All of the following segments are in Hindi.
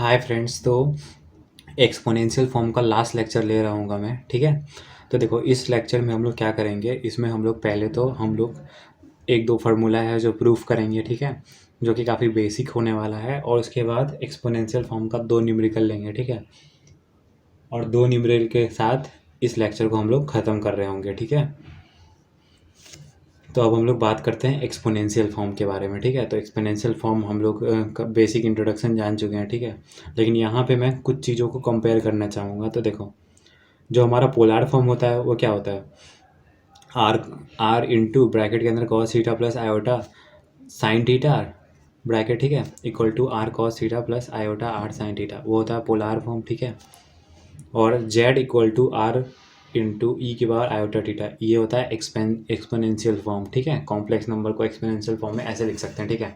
Hi friends. तो एक्सपोनेंशियल फॉर्म का लास्ट लेक्चर ले रहा हूँगा मैं, ठीक है। तो देखो, इस लेक्चर में हम लोग क्या करेंगे, इसमें हम लोग पहले तो हम लोग एक दो फार्मूला है जो प्रूफ करेंगे, ठीक है, जो कि काफ़ी बेसिक होने वाला है। और उसके बाद एक्सपोनेंशियल फॉर्म का दो न्यूमेरिकल लेंगे, ठीक है। और दो न्यूमेरिकल के साथ इस लेक्चर को हम लोग ख़त्म कर रहे होंगे, ठीक है। तो अब हम लोग बात करते हैं एक्सपोनेंशियल फॉर्म के बारे में, ठीक है। तो एक्सपोनेंशियल फॉर्म हम लोग बेसिक इंट्रोडक्शन जान चुके हैं, ठीक है। लेकिन यहाँ पे मैं कुछ चीज़ों को कंपेयर करना चाहूँगा। तो देखो, जो हमारा पोलर फॉर्म होता है वो क्या होता है, आर आर इंटू ब्रैकेट के अंदर cos theta plus iota sine theta bracket, ठीक है, equal to R cos theta plus iota R sine theta, वो होता है पोलर फॉर्म, ठीक है। और Z equal to R into E की पावर आयोटा थीटा, ये होता है एक्सपोनेंशियल फॉर्म, ठीक है। कॉम्प्लेक्स नंबर को एक्सपोनेंशियल फॉर्म में ऐसे लिख सकते हैं, ठीक है।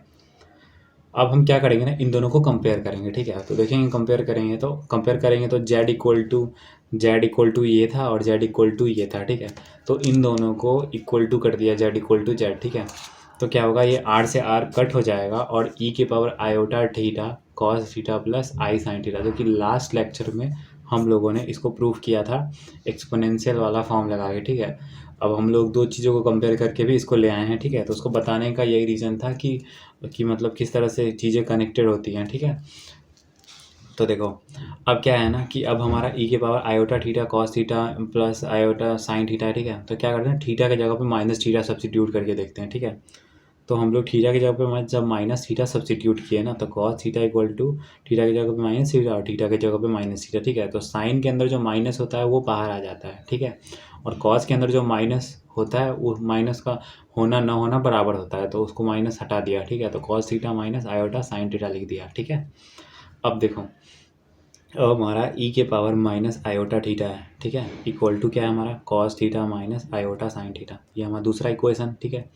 अब हम क्या करेंगे ना, इन दोनों को कंपेयर करेंगे, ठीक है। तो देखेंगे, कंपेयर करेंगे तो जेड इक्वल टू ये था और जेड इक्वल टू ये था, ठीक है। तो इन दोनों को इक्वल टू कर दिया, जेड इक्वल टू जेड, ठीक है। तो क्या होगा, ये आर से आर कट हो जाएगा और ई के power iota theta cos theta plus I sine theta, जो कि लास्ट लेक्चर में हम लोगों ने इसको प्रूफ किया था एक्सपोनेंशियल वाला फॉर्म लगा के, ठीक है। अब हम लोग दो चीज़ों को कंपेयर करके भी इसको ले आए हैं, ठीक है। तो उसको बताने का यही रीज़न था कि मतलब किस तरह से चीज़ें कनेक्टेड होती हैं, ठीक है। तो देखो, अब क्या है ना कि अब हमारा ई के power iota theta cos theta plus iota sine theta है, ठीक है। तो क्या करते हैं, थीटा की जगह पे माइनस थीटा सब्सिट्यूट करके देखते हैं, ठीक है। तो हम लोग थीटा की जगह पे जब माइनस थीटा सब्सिट्यूट किए ना, तो cos theta equal to theta की जगह पे माइनस थीटा और थीटा की जगह पे माइनस थीटा, ठीक है। तो साइन के अंदर जो माइनस होता है वो बाहर आ जाता है, ठीक है। और कॉस के अंदर जो माइनस होता है वो माइनस का होना ना होना बराबर होता है, तो उसको माइनस हटा दिया, ठीक है। तो cos theta minus iota sine theta लिख दिया, ठीक है। अब देखो, अब हमारा ई के पावर माइनस आयोटा थीटा है, ठीक है, इक्वल टू क्या है हमारा, cos theta minus iota sine theta, ये हमारा दूसरा इक्वेशन, ठीक है।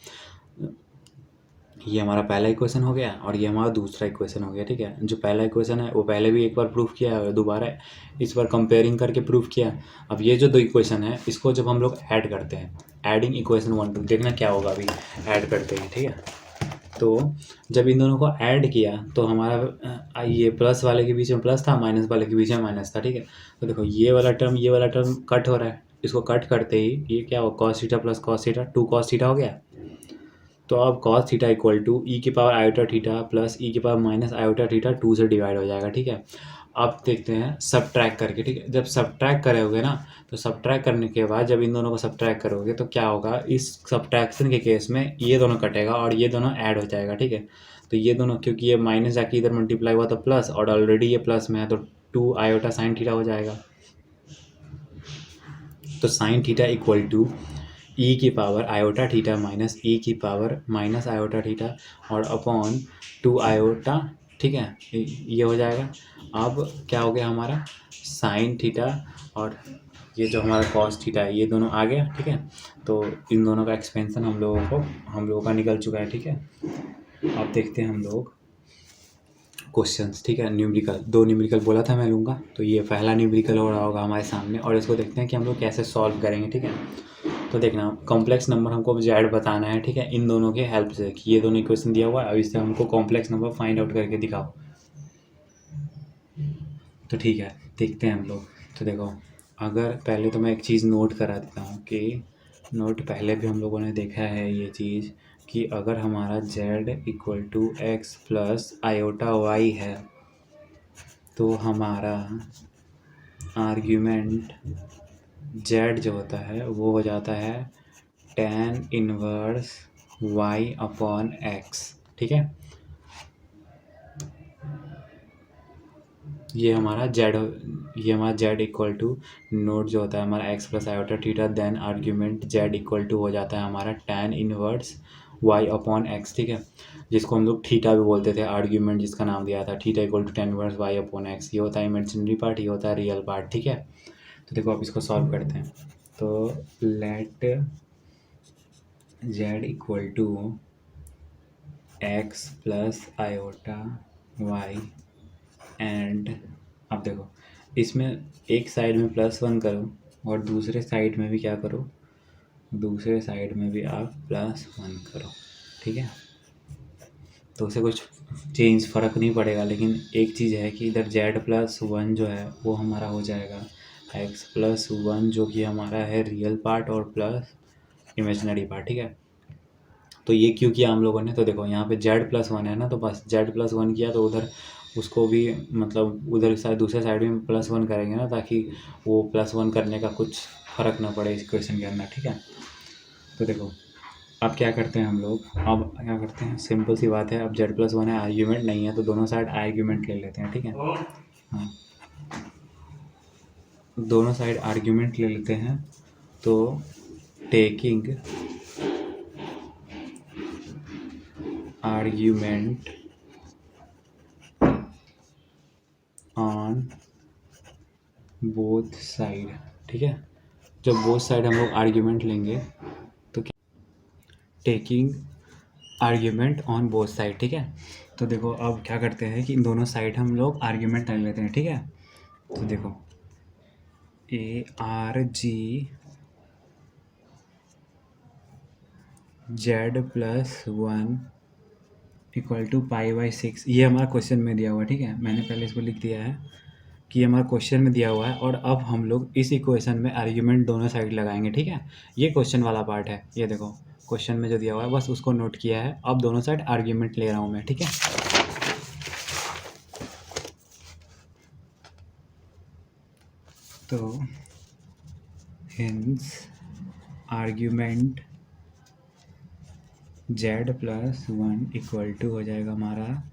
ये हमारा पहला इक्वेशन हो गया और ये हमारा दूसरा इक्वेशन हो गया, ठीक है। जो पहला इक्वेशन है वो पहले भी एक बार प्रूफ किया है और दोबारा इस बार कंपेयरिंग करके प्रूफ किया। अब ये जो दो इक्वेशन है इसको जब हम लोग ऐड करते हैं, एडिंग इक्वेशन 1 2, देखना क्या होगा अभी ऐड करते हैं, ठीक है। तो जब इन दोनों को ऐड किया तो हमारा ये प्लस वाले के बीच में प्लस था, माइनस वाले के बीच में माइनस था, ठीक है। तो देखो, ये वाला टर्म कट हो रहा है, इसको कट करते ही ये क्या हो, cos theta plus cos theta, two cos theta हो गया। तो अब cos theta equal to e की power iota theta plus e की पावर माइनस आयोटा थीटा 2 से डिवाइड हो जाएगा, ठीक है। अब देखते हैं सब्ट्रैक्ट करके, ठीक है। जब सब्ट्रैक्ट करोगे ना, तो सब्ट्रैक्ट करने के बाद जब इन दोनों को सब्ट्रैक्ट करोगे तो क्या होगा, इस सब्ट्रैक्शन के केस में ये दोनों कटेगा और ये दोनों ऐड हो जाएगा, ठीक है। तो ये दोनों, क्योंकि ये माइनस जाके इधर मल्टीप्लाई हुआ तो प्लस, और ऑलरेडी ये प्लस में है तो 2 आयोटा साइन थीटा हो जाएगा। तो sine theta equal to e की पावर आयोटा थीटा माइनस ई की पावर माइनस आयोटा थीटा और अपॉन 2 आयोटा, ठीक है, ये हो जाएगा। अब क्या हो गया हमारा, साइन थीटा और ये जो हमारा कॉस थीटा है ये दोनों आ गया, ठीक है। तो इन दोनों का एक्सपेंशन हम लोगों का निकल चुका है, ठीक है। अब देखते हैं हम लोग क्वेश्चंस, ठीक है। न्यूमेरिकल, दो न्यूमेरिकल बोला था मैं लूँगा, तो ये पहला न्यूमेरिकल हो रहा होगा हमारे सामने और इसको देखते हैं कि हम लोग कैसे सॉल्व करेंगे, ठीक है। तो देखना, कॉम्प्लेक्स नंबर हमको जेड बताना है, ठीक है, इन दोनों के हेल्प से, कि ये दोनों इक्वेशन दिया हुआ है, अब इससे हमको कॉम्प्लेक्स नंबर फाइंड आउट करके दिखाओ। तो ठीक है, देखते हैं हम लोग। तो देखो, अगर पहले तो मैं एक चीज़ नोट करा देता हूँ कि पहले भी हम लोगों ने देखा है ये चीज़, कि अगर हमारा z equal to x plus iota y है तो हमारा आर्ग्यूमेंट z जो होता है वो हो जाता है tan inverse y upon x, ठीक है। ये हमारा z इक्वल टू नोट जो होता है हमारा x plus iota theta, then argument z equal to हो जाता है हमारा tan inverse y upon x, ठीक है, जिसको हम लोग थीटा भी बोलते थे, आर्ग्यूमेंट जिसका नाम दिया था theta equal to tan inverse y upon x। ये होता है इमेजिनरी पार्ट, ये होता है रियल पार्ट, ठीक है। तो देखो, अब इसको सॉल्व करते हैं। तो let z equal to x plus iota y and, अब देखो, इसमें एक साइड में +1 करो और दूसरे साइड में भी क्या करो, दूसरे साइड में भी आप +1 करो, ठीक है। तो उसे कुछ चेंज फ़र्क नहीं पड़ेगा, लेकिन एक चीज़ है कि इधर z+1 जो है वो हमारा हो जाएगा x+1 जो कि हमारा है रियल पार्ट और प्लस इमेजिनरी पार्ट, ठीक है। तो ये क्यों किया हम लोगों ने, तो देखो यहाँ पे z+1 है ना, तो बस z+1 किया तो उधर उसको भी मतलब उधर साइड दूसरे साइड में +1 करेंगे ना, ताकि वो +1 करने का कुछ फ़र्क ना पड़े इस क्वेश्चन के अंदर, ठीक है। तो देखो अब क्या करते हैं हम लोग, अब क्या करते हैं, सिंपल सी बात है, अब z+1 है, आर्ग्यूमेंट नहीं है तो दोनों साइड आर्ग्यूमेंट ले लेते हैं, ठीक है। हाँ, दोनों साइड आर्ग्यूमेंट ले लेते हैं। तो taking argument on both side, ठीक है। जब बोथ साइड हम लोग आर्ग्यूमेंट लेंगे तो taking argument on both side, ठीक है। तो देखो अब क्या करते हैं कि इन दोनों साइड हम लोग आर्ग्यूमेंट ले लेते हैं, ठीक है। तो देखो ARG z+1 इक्वल टू π/6, ये हमारा क्वेश्चन में दिया हुआ है, ठीक है। मैंने पहले इसको लिख दिया है कि ये हमारा क्वेश्चन में दिया हुआ है, और अब हम लोग इस इक्वेशन में आर्ग्यूमेंट दोनों साइड लगाएंगे, ठीक है। ये क्वेश्चन वाला पार्ट है, ये देखो क्वेश्चन में जो दिया हुआ है बस उसको नोट किया है। अब दोनों साइड आर्ग्यूमेंट ले रहा हूँ मैं, ठीक है। तो hence argument z+1 equal to हो जाएगा हमारा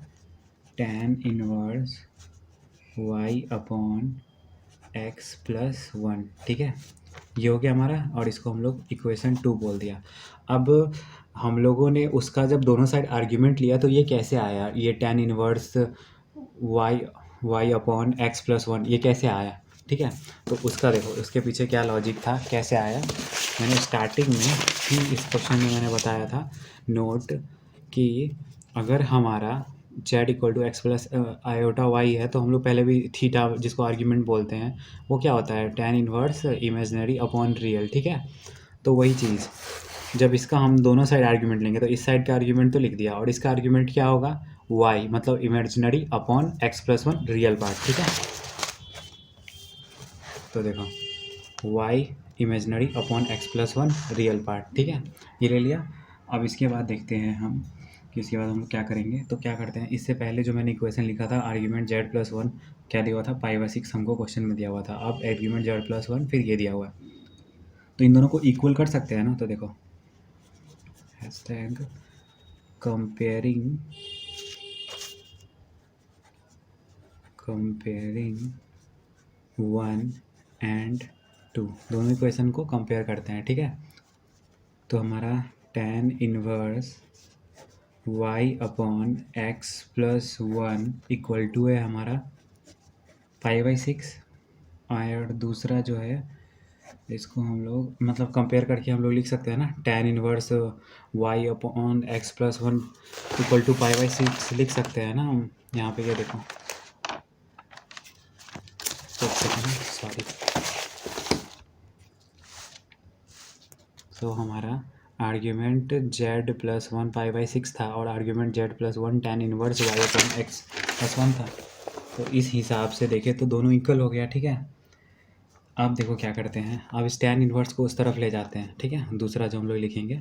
tan इनवर्स y/x+1, ठीक है। ये हो गया हमारा, और इसको हम लोग इक्वेशन 2 बोल दिया। अब हम लोगों ने उसका जब दोनों साइड आर्ग्यूमेंट लिया तो ये कैसे आया, ये tan इनवर्स y/x+1 ये कैसे आया, ठीक है। तो उसका देखो उसके पीछे क्या लॉजिक था, कैसे आया। मैंने स्टार्टिंग में ही इस क्वेश्चन में मैंने बताया था नोट कि अगर हमारा z इक्वल टू x+i/y है तो हम लोग पहले भी थीटा जिसको आर्ग्यूमेंट बोलते हैं वो क्या होता है, tan inverse imaginary upon real, ठीक है। तो वही चीज़ जब इसका हम दोनों साइड आर्ग्यूमेंट लेंगे तो इस साइड का आर्ग्यूमेंट तो लिख दिया, और इसका आर्ग्यूमेंट क्या होगा, y मतलब imaginary upon x+1 real part, ठीक है। तो देखो y imaginary upon x+1 real part, ठीक है, ये ले लिया। अब इसके बाद देखते हैं हम कि इसके बाद हम क्या करेंगे। तो क्या करते हैं, इससे पहले जो मैंने इक्वेशन लिखा था आर्ग्यूमेंट z+1 क्या दिया हुआ था, π/6 हमको क्वेश्चन में दिया हुआ था। अब आर्ग्यूमेंट z+1 फिर ये दिया हुआ है, तो इन दोनों को इक्वल कर सकते हैं ना। तो देखो हैशटैग कंपेयरिंग 1 एंड 2, दोनों इक्वेशन को कंपेयर करते हैं, ठीक है। तो हमारा tan inverse y/x+1 equal to है हमारा π/6, और दूसरा जो है इसको हम लोग मतलब कंपेयर करके हम लोग लिख सकते हैं ना, tan inverse y/x+1 equal to π/6 लिख सकते हैं ना हम यहाँ पे। ये देखो सॉरी, तो हमारा आर्ग्यूमेंट z+1 π/6 था और argument z+1 tan inverse y/x+1 था। तो इस हिसाब से देखें तो दोनों इक्वल हो गया, ठीक है। अब देखो क्या करते हैं, अब इस tan इनवर्स को उस तरफ ले जाते हैं, ठीक है। दूसरा जो हम लोग लिखेंगे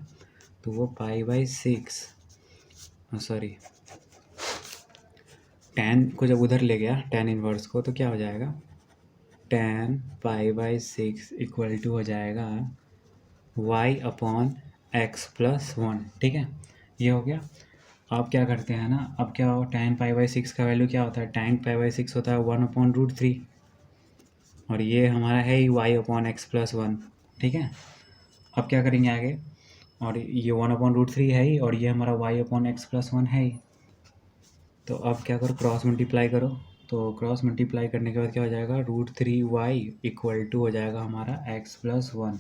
तो वो π/6 सॉरी tan को जब उधर ले गया tan इनवर्स को, तो क्या हो जाएगा, tan π/6 इक्वल टू हो जाएगा y/x+1, ठीक है। ये हो गया। अब क्या करते हैं ना, अब क्या हो, tan π/6 का वैल्यू क्या होता है, tan π/6 होता है 1/√3, और ये हमारा है ही y/x+1, ठीक है। अब क्या करेंगे आगे, और ये 1/√3 है ही, और ये हमारा y/x+1 है ही। तो अब क्या करो, क्रॉस मल्टीप्लाई करो। तो क्रॉस मल्टीप्लाई करने के बाद क्या हो जाएगा, √3y इक्वल टू हो जाएगा हमारा x+1,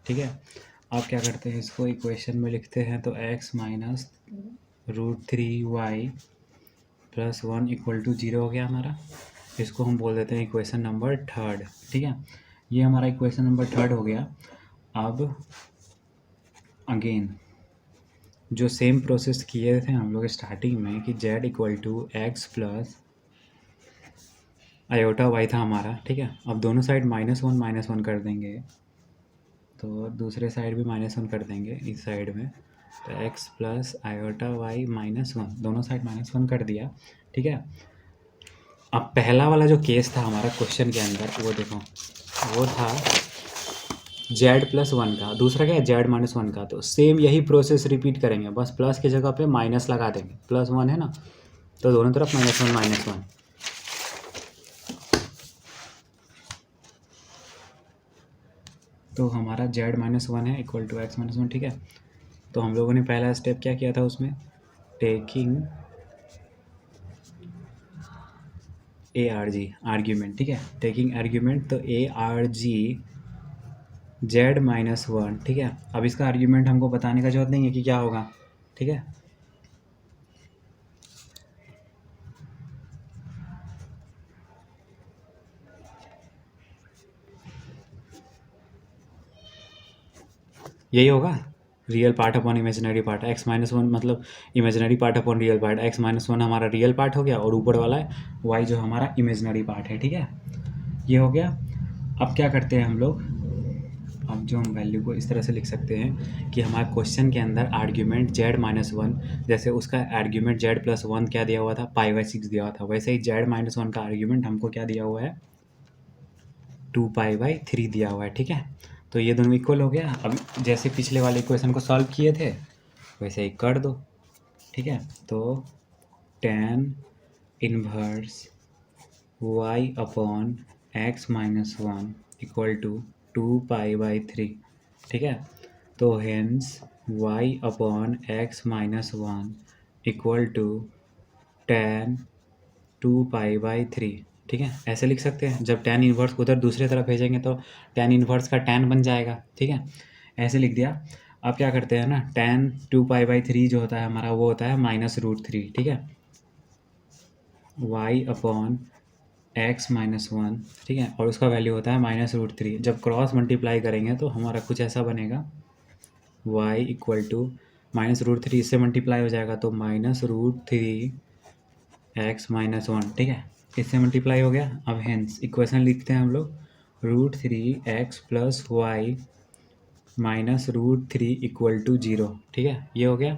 ठीक है। अब क्या करते हैं, इसको इक्वेशन में लिखते हैं। तो x minus √3y+1 equal to 0 हो गया हमारा। इसको हम बोल देते हैं इक्वेशन नंबर 3, ठीक है। ये हमारा इक्वेशन नंबर 3 हो गया। अब अगेन जो सेम प्रोसेस किए थे हम लोग स्टार्टिंग में कि z equal to x plus iota y था हमारा, ठीक है। अब दोनों साइड माइनस वन कर देंगे, तो दूसरे साइड भी -1 कर देंगे इस साइड में, तो x प्लस आयोटा वाई -1, दोनों साइड -1 कर दिया, ठीक है। अब पहला वाला जो केस था हमारा क्वेश्चन के अंदर, वो देखो, वो था z+1 का, दूसरा क्या है z-1 का। तो सेम यही प्रोसेस रिपीट करेंगे, बस प्लस की जगह पे माइनस लगा देंगे, +1 है ना, तो दोनों तरफ -1 तो हमारा z-1 है इक्वल टू x-1, ठीक है। तो हम लोगों ने पहला स्टेप क्या किया था उसमें, टेकिंग ARG आर्ग्यूमेंट, ठीक है, टेकिंग आर्ग्यूमेंट, तो ARG z-1, ठीक है। अब इसका आर्ग्यूमेंट हमको बताने का जरूरत नहीं है कि क्या होगा, ठीक है। यही होगा, real part upon imaginary part, x-1 मतलब imaginary part upon real part, x-1 हमारा रियल पार्ट हो गया और ऊपर वाला है y जो हमारा इमेजिनरी पार्ट है, ठीक है। ये हो गया। अब क्या करते हैं हम लोग, अब जो हम वैल्यू को इस तरह से लिख सकते हैं कि हमारे क्वेश्चन के अंदर आर्ग्यूमेंट z-1, जैसे उसका आर्ग्यूमेंट z+1 क्या दिया हुआ था, π/6 दिया हुआ था, वैसे ही z-1 का आर्ग्यूमेंट हमको क्या दिया हुआ है, 2π/3 दिया हुआ है, ठीक है। तो ये दोनों इक्वल हो गया। अब जैसे पिछले वाले इक्वेशन को सॉल्व किए थे वैसे ही कर दो, ठीक है। तो tan inverse y upon x-1 equal to 2π/3, ठीक है। तो hence y upon x-1 equal to tan 2π/3, ठीक है। ऐसे लिख सकते हैं, जब tan इन्वर्स उधर दूसरे तरफ भेजेंगे तो tan इन्वर्स का tan बन जाएगा, ठीक है। ऐसे लिख दिया। अब क्या करते हैं ना, tan 2π/3 जो होता है हमारा वो होता है -√3, ठीक है, y अपॉन x-1, ठीक है, और उसका वैल्यू होता है -√3। जब क्रॉस मल्टीप्लाई करेंगे तो हमारा कुछ ऐसा बनेगा, y इक्वल टू -√3 इससे मल्टीप्लाई हो जाएगा तो -√3 x-1, ठीक है, इससे मल्टीप्लाई हो गया। अब हेंस इक्वेशन लिखते हैं हम लोग, √3x plus Y -√3 equal to 0, ठीक है। ये हो गया।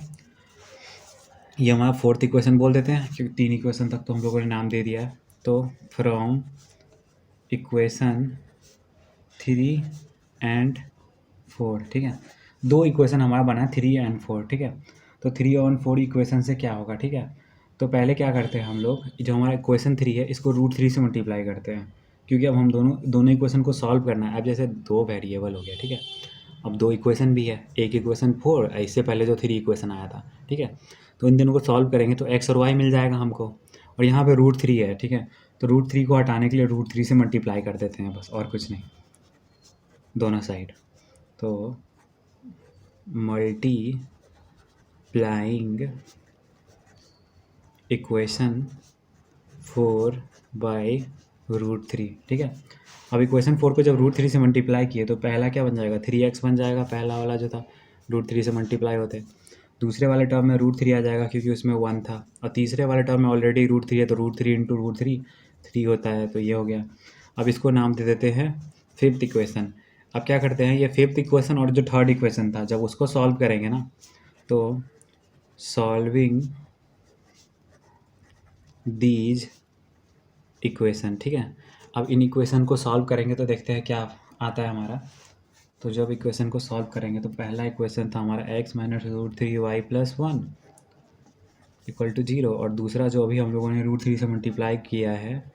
ये हमारा फोर्थ इक्वेशन बोल देते हैं क्योंकि 3 इक्वेशन तक तो हम लोगों ने नाम दे दिया है। तो फ्रॉम इक्वेशन 3 एंड 4, ठीक है, 2 इक्वेशन हमारा बना 3 एंड 4, ठीक है। तो 3 और 4 इक्वेशन से क्या होगा, ठीक है। तो पहले क्या करते हैं हम लोग, जो हमारा इक्वेशन 3 है इसको √3 से मल्टीप्लाई करते हैं, क्योंकि अब हम दोनों इक्वेशन को सॉल्व करना है। अब जैसे 2 वेरिएबल हो गया, ठीक है, अब 2 इक्वेशन भी है, एक इक्वेशन 4, इससे पहले जो 3 इक्वेशन आया था, ठीक है। तो इन दोनों को सॉल्व करेंगे तो x और y मिल जाएगा हमको, और यहाँ पे √3 है, ठीक है। तो √3 को हटाने के लिए √3 से मल्टीप्लाई कर देते हैं बस, और कुछ नहीं, दोनों साइड। तो मल्टीप्लाइंग इक्वेशन 4/√3, ठीक है। अब इक्वेशन 4 को जब √3 से मल्टीप्लाई किए तो पहला क्या बन जाएगा, 3x बन जाएगा, पहला वाला जो था √3 से मल्टीप्लाई होते। दूसरे वाले टर्म में √3 आ जाएगा क्योंकि उसमें 1 था, और तीसरे वाले टर्म में ऑलरेडी √3 है तो √3 इंटू √3 3 होता है, तो ये हो गया। अब इसको नाम दे देते हैं फिफ्थ इक्वेशन। अब क्या करते हैं, ये फिफ्थ इक्वेशन और जो थर्ड इक्वेशन था जब उसको सॉल्व करेंगे ना, तो सॉल्विंग दीज इक्वेशन, ठीक है। अब इन इक्वेशन को सॉल्व करेंगे तो देखते हैं क्या आता है हमारा। तो जब इक्वेशन को सॉल्व करेंगे तो पहला इक्वेशन था हमारा x-√3y+1 इक्वल टू 0, और दूसरा जो अभी हम लोगों ने √3 से मल्टीप्लाई किया है,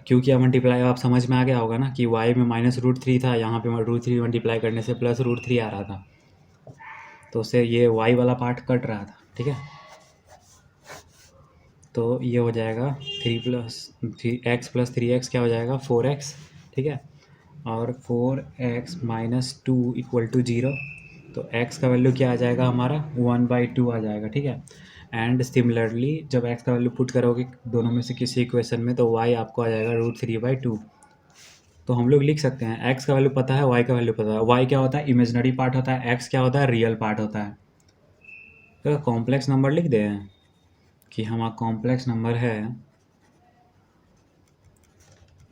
क्यों किया मल्टीप्लाई, आप समझ में आ गया होगा ना कि y में -√3 था, यहाँ पे √3 मल्टीप्लाई करने से +√3 आ रहा था, तो उससे ये y वाला पार्ट कट रहा था, ठीक है। तो ये हो जाएगा 3 + 3x क्या हो जाएगा 4x, ठीक है, और 4x - 2 इक्वल टू 0, तो x का वैल्यू क्या आ जाएगा हमारा 1/2 आ जाएगा, ठीक है। एंड सिमिलरली जब x का वैल्यू पुट करोगे दोनों में से किसी इक्वेशन में तो y आपको आ जाएगा √3/2। तो हम लोग लिख सकते हैं x का वैल्यू पता है, y का वैल्यू पता है। y क्या होता है, इमेजिनरी पार्ट होता है, x क्या होता है, रियल पार्ट होता है। तो कॉम्प्लेक्स नंबर लिख दें कि हमारा कॉम्प्लेक्स नंबर है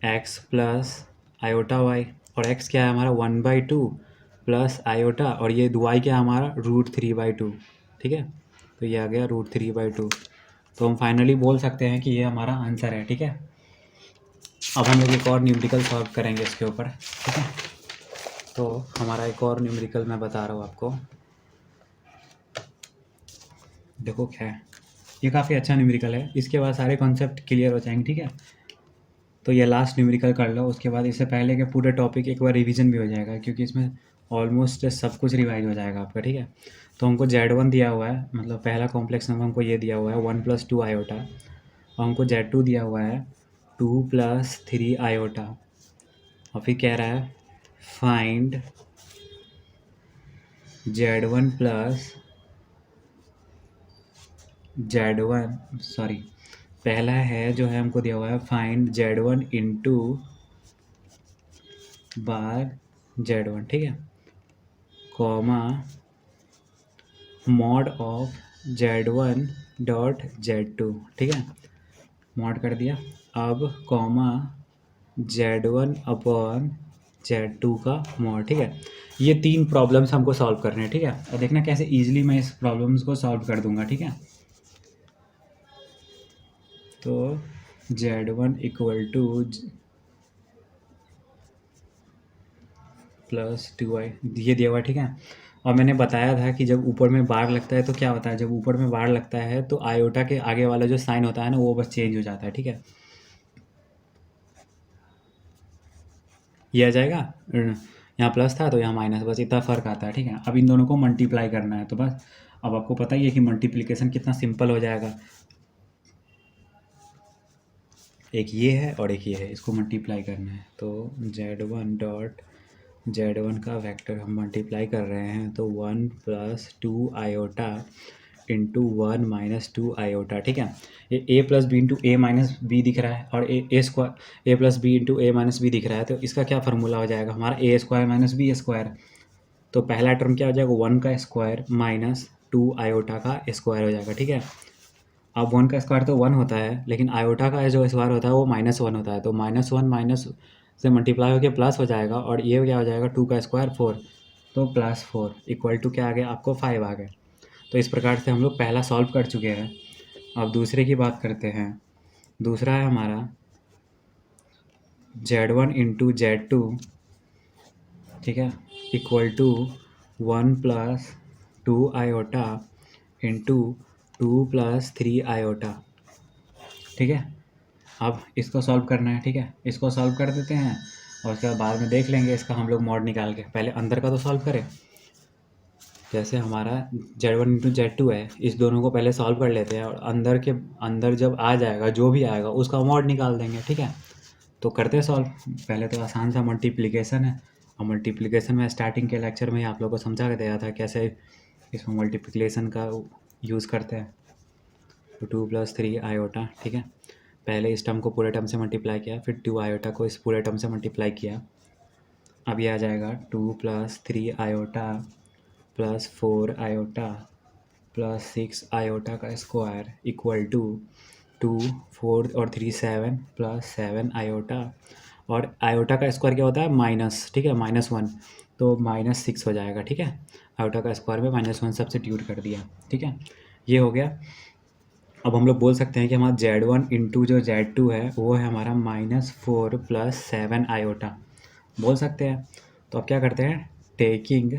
x प्लस आयोटा वाई, और x क्या है हमारा 1/2 प्लस आयोटा, और ये y क्या है हमारा √3/2। ठीक है, तो ये आ गया √3/2। तो हम फाइनली बोल सकते हैं कि ये हमारा आंसर है। ठीक है, अब हम लोग एक और न्यूमेरिकल सॉल्व करेंगे इसके ऊपर। ठीक है, तो हमारा एक और न्यूमेरिकल मैं बता रहा हूँ आपको, देखो क्या है। ये काफ़ी अच्छा न्यूमेरिकल है, इसके बाद सारे कॉन्सेप्ट क्लियर हो जाएंगे। ठीक है, तो ये लास्ट न्यूमेरिकल कर लो, उसके बाद इससे पहले के पूरे टॉपिक एक बार रिवीजन भी हो जाएगा, क्योंकि इसमें ऑलमोस्ट सब कुछ रिवाइज हो जाएगा आपका। ठीक है, तो हमको Z1 दिया हुआ है, मतलब पहला कॉम्प्लेक्स नंबर हमको ये दिया हुआ है 1 + 2 आयोटा, और हमको Z2 दिया हुआ है 2 + 3 आयोटा, और फिर कह रहा है find Z1 plus Z1 sorry, पहला है जो है हमको दिया हुआ है फाइंड Z1 इंटू बार Z1। ठीक है, comma mod of Z1 dot Z2। ठीक है, मॉड कर दिया। अब कॉमा Z1 अपॉन Z2 का मॉड। ठीक है, ये 3 प्रॉब्लम्स हमको सॉल्व करने हैं। ठीक है, और देखना कैसे इजीली मैं इस प्रॉब्लम्स को सॉल्व कर दूंगा। ठीक है, तो Z1 इक्वल टू +2i ये दिया हुआ। ठीक है, और मैंने बताया था कि जब ऊपर में बार लगता है तो क्या होता है, जब ऊपर में बार लगता है तो आयोटा के आगे वाला जो साइन होता है ना, वो बस चेंज हो जाता है। ठीक है, ये आ जाएगा, यहाँ प्लस था तो यहाँ माइनस, बस इतना फ़र्क आता है। ठीक है, अब इन दोनों को मल्टीप्लाई करना है, तो बस अब आपको पता ही है कि मल्टीप्लिकेशन कितना सिंपल हो जाएगा। एक ये है और एक ये है, इसको मल्टीप्लाई करना है, तो Z1 डॉट Z1 का वेक्टर हम मल्टीप्लाई कर रहे हैं, तो 1 + 2 आयोटा इंटू 1 - 2 आयोटा। ठीक है, ये a + b into a - b दिख रहा है, और a square a + b into a - b दिख रहा है, तो इसका क्या फार्मूला हो जाएगा हमारा a² - b स्क्वायर। तो पहला टर्म क्या हो जाएगा 1 का स्क्वायर माइनस 2 आयोटा का स्क्वायर हो जाएगा। ठीक है, अब 1 का स्क्वायर तो 1 होता है, लेकिन आयोटा का जो स्क्वायर होता है वो -1 होता है, तो -1 माइनस से मल्टीप्लाई होकर प्लस हो जाएगा, और ये क्या हो जाएगा 2 का स्क्वायर 4, तो +4 इक्वल टू क्या आ गया आपको 5 आ गया। तो इस प्रकार से हम लोग पहला सॉल्व कर चुके हैं। अब दूसरे की बात करते हैं। दूसरा है हमारा Z1 इंटू Z2। ठीक है, equal to 1 + 2 iota into 2 + 3 iota. ठीक है, अब इसको सॉल्व करना है। ठीक है, इसको सॉल्व कर देते हैं, और उसके बाद में देख लेंगे इसका हम लोग मॉड निकाल के। पहले अंदर का तो सॉल्व करें, जैसे हमारा Z1 इंटू Z2 है, इस दोनों को पहले सॉल्व कर लेते हैं, और अंदर जब आ जाएगा जो भी आएगा उसका मॉड निकाल देंगे। ठीक है, तो करते हैं सॉल्व। पहले तो आसान सा मल्टीप्लिकेशन है, और मल्टीप्लिकेशन में स्टार्टिंग के लेक्चर में ही आप लोगों को समझा के दिया था कैसे इसमें मल्टीप्लिकेशन का यूज़ करते हैं। तो 2 + 3 आयोटा। ठीक है, पहले इस टर्म को पूरे टर्म से मल्टीप्लाई किया, फिर 2 आयोटा को इस पूरे टर्म से मल्टीप्लाई किया। अब ये आ जाएगा 2 + 3 iota plus 4 iota plus 6 iota का स्क्वायर इक्वल टू 2 4 और 3 7 प्लस 7 आयोटा, और आयोटा का स्क्वायर क्या होता है माइनस। ठीक है, -1, तो -6 हो जाएगा। ठीक है, आयोटा का स्क्वायर में -1 सब्स्टिट्यूट कर दिया। ठीक है, ये हो गया। अब हम लोग बोल सकते हैं कि हमारा Z1 इंटू जो Z2 है वो है हमारा -4 + 7 आयोटा, बोल सकते हैं। तो अब क्या करते हैं, taking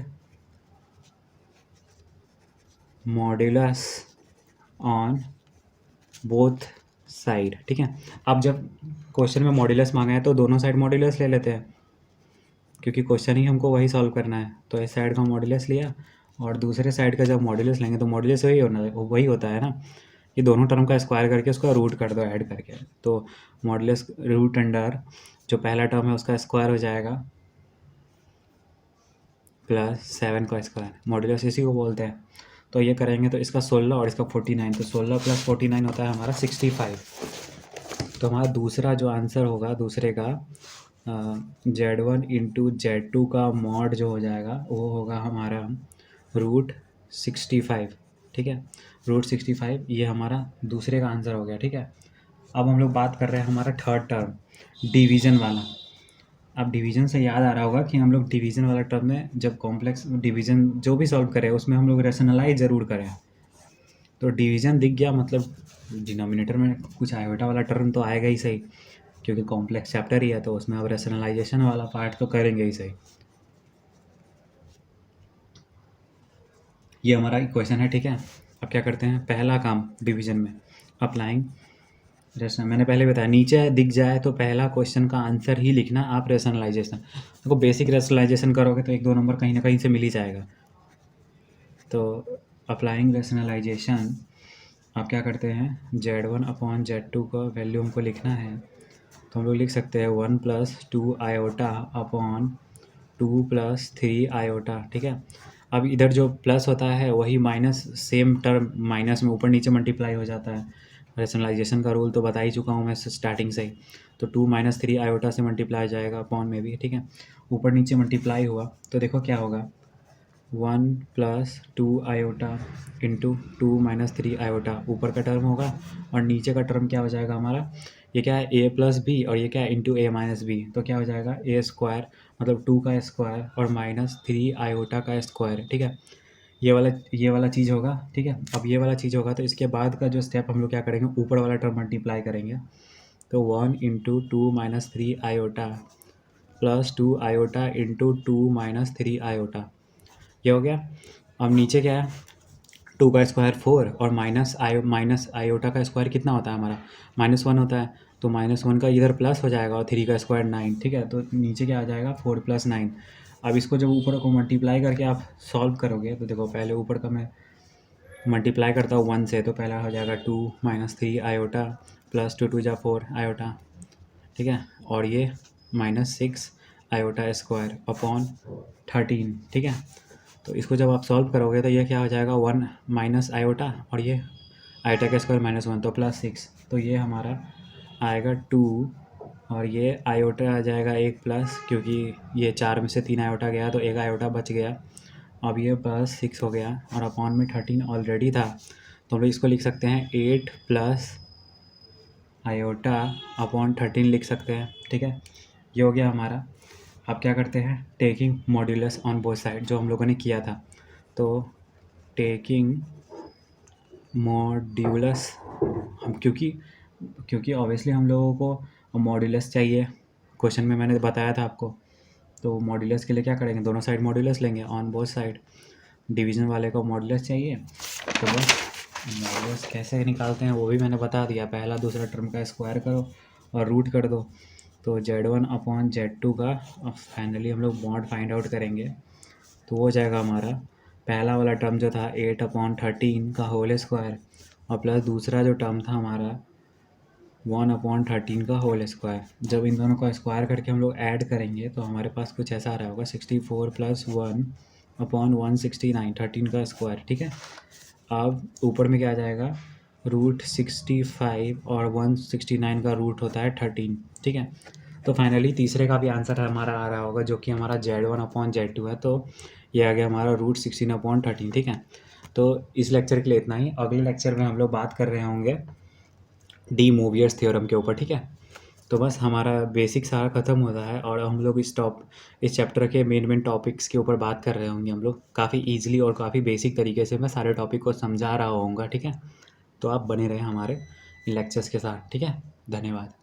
modulus on both side. ठीक है, अब जब क्वेश्चन में मॉड्यूलस मांगा है तो दोनों साइड मॉड्यूलस ले लेते हैं, क्योंकि क्वेश्चन ही हमको वही सॉल्व करना है। तो इस साइड का मॉड्यूलस लिया, और दूसरे साइड का जब मॉड्यूलस लेंगे तो मॉड्यूलस वही होता है ना, ये दोनों टर्म का स्क्वायर करके उसका रूट कर दो ऐड करके, तो मॉड्यूलस रूट अंडर जो पहला टर्म है उसका स्क्वायर हो जाएगा +7 का स्क्वायर, मॉड्यूलस इसी को बोलते हैं। तो ये करेंगे तो इसका 16 और इसका 49, तो 16 + 49 होता है हमारा 65। तो हमारा दूसरा जो आंसर होगा दूसरे का Z1 इंटू Z2 का मॉड जो हो जाएगा वो होगा हमारा √65। ठीक है। √65 ये हमारा दूसरे का आंसर हो गया, ठीक है। अब हम लोग बात कर रहे हैं हमारा थर्ड टर्म, डिवीज़न वाला। अब डिवीज़न से याद आ रहा होगा कि हम लोग डिवीज़न वाला टर्म में जब कॉम्प्लेक्स डिवीज़न जो भी सॉल्व करें उसमें हम लोग रैशनलाइज ज़रूर करें। तो डिवीज़न दिख गया, मतलब डिनोमिनेटर में कुछ आयोटा वाला टर्म तो आएगा ही सही, क्योंकि कॉम्प्लेक्स चैप्टर ही है तो उसमें अब रैशनलाइजेशन वाला पार्ट तो करेंगे ही सही। ये हमारा इक्वेशन है, ठीक है। अब क्या करते हैं, पहला काम डिवीज़न में अप्लाइंग रेशन, मैंने पहले बताया नीचे दिख जाए तो पहला क्वेश्चन का आंसर ही लिखना आप रैशनलाइजेशन। देखो बेसिक रैशनलाइजेशन करोगे तो 1-2 नंबर कहीं ना कहीं से मिल ही जाएगा। तो अप्लाइंग रैशनलाइजेशन आप क्या करते हैं, Z1/Z2 का वैल्यू हमको लिखना है, तो हम लोग लिख सकते हैं 1 + 2 आयोटा अपॉन 2 + 3 आयोटा, ठीक है। अब इधर जो प्लस होता है वही माइनस, सेम टर्म माइनस में ऊपर नीचे मल्टीप्लाई हो जाता है। रैशनलाइजेशन का रूल तो बता ही चुका हूँ मैं स्टार्टिंग से ही। तो 2 - 3 आयोटा से मल्टीप्लाई जाएगा अपॉन में भी, ठीक है। ऊपर नीचे मल्टीप्लाई हुआ तो देखो क्या होगा, 1 + 2 आयोटा इंटू 2 - 3 आयोटा ऊपर का टर्म होगा, और नीचे का टर्म क्या हो जाएगा हमारा, ये क्या है a+b, और ये क्या है इंटू a-b, तो क्या हो जाएगा a² मतलब 2 का स्क्वायर और -3 आयोटा का स्क्वायर, ठीक है। ये वाला चीज़ होगा, ठीक है। अब ये वाला चीज़ होगा तो इसके बाद का जो स्टेप हम लोग क्या करेंगे, ऊपर वाला टर्म मल्टीप्लाई करेंगे। तो 1 × 2 - 3 iota plus 2 iota into 2 - 3 iota, ये हो गया। अब नीचे क्या है, 2 का स्क्वायर 4 और माइनस आयोटा का स्क्वायर कितना होता है हमारा, -1 होता है। तो -1 का इधर प्लस हो जाएगा और 3 का स्क्वायर 9, ठीक है। तो नीचे क्या आ जाएगा 4 + 9। अब इसको जब ऊपर को मल्टीप्लाई करके आप सॉल्व करोगे तो देखो पहले ऊपर का मैं मल्टीप्लाई करता हूँ 1 से, तो पहला हो जाएगा 2 - 3 आयोटा प्लस 2 × 2 = 4 आयोटा, ठीक है। और ये -6 आयोटा स्क्वायर अपॉन 13, ठीक है। तो इसको जब आप सॉल्व करोगे तो ये क्या हो जाएगा 1 माइनस आयोटा, और ये आयोटा का स्क्वायर -1 तो +6, तो ये हमारा आएगा 2, और ये आयोटा आ जाएगा 1 प्लस, क्योंकि ये 4 में से 3 आयोटा गया तो 1 आयोटा बच गया। अब ये +6 हो गया और अपॉन में 13 ऑलरेडी था, तो हम लोग इसको लिख सकते हैं 8 प्लस आयोटा अपॉन 13 लिख सकते हैं, ठीक है। ये हो गया हमारा। अब क्या करते हैं, taking modulus on both side, जो हम लोगों ने किया था। तो टेकिंग मॉड्यूलस, हम क्योंकि ऑब्वियसली हम लोगों को मॉड्यूलस चाहिए, क्वेश्चन में मैंने बताया था आपको। तो मॉड्यूलस के लिए क्या करेंगे, दोनों साइड मॉड्यूलस लेंगे ऑन बोथ साइड। डिवीज़न वाले को मॉड्यूलस चाहिए, तो बस मॉड्यूलस कैसे निकालते हैं वो भी मैंने बता दिया, पहला दूसरा टर्म का स्क्वायर करो और रूट कर दो। तो Z1/Z2 का फाइनली हम लोग मॉड फाइंड आउट करेंगे, तो वो हो जाएगा हमारा पहला वाला टर्म जो था 8/13 का होल स्क्वायर, और प्लस दूसरा जो टर्म था हमारा 1/13 का होल स्क्वायर। जब इन दोनों का स्क्वायर करके हम लोग ऐड करेंगे तो हमारे पास कुछ ऐसा आ रहा होगा 64 + 1/169, 13 का स्क्वायर, ठीक है। अब ऊपर में क्या आ जाएगा, √65 और 169 का रूट होता है 13, ठीक है। तो फाइनली तीसरे का भी आंसर हमारा आ रहा होगा, जो कि हमारा Z1/Z2 है। तो ये आ गया हमारा √16/13, ठीक है। तो इस लेक्चर के लिए इतना ही। अगले लेक्चर में हम लोग बात कर रहे होंगे डी मूवियर्स थ्योरम के ऊपर, ठीक है। तो बस हमारा बेसिक सारा ख़त्म होता है और हम लोग इस चैप्टर के मेन टॉपिक्स के ऊपर बात कर रहे होंगे। हम लोग काफ़ी ईजिली और काफ़ी बेसिक तरीके से मैं सारे टॉपिक को समझा रहा होऊंगा, ठीक है। तो आप बने रहें हमारे लेक्चर्स के साथ, ठीक है। धन्यवाद।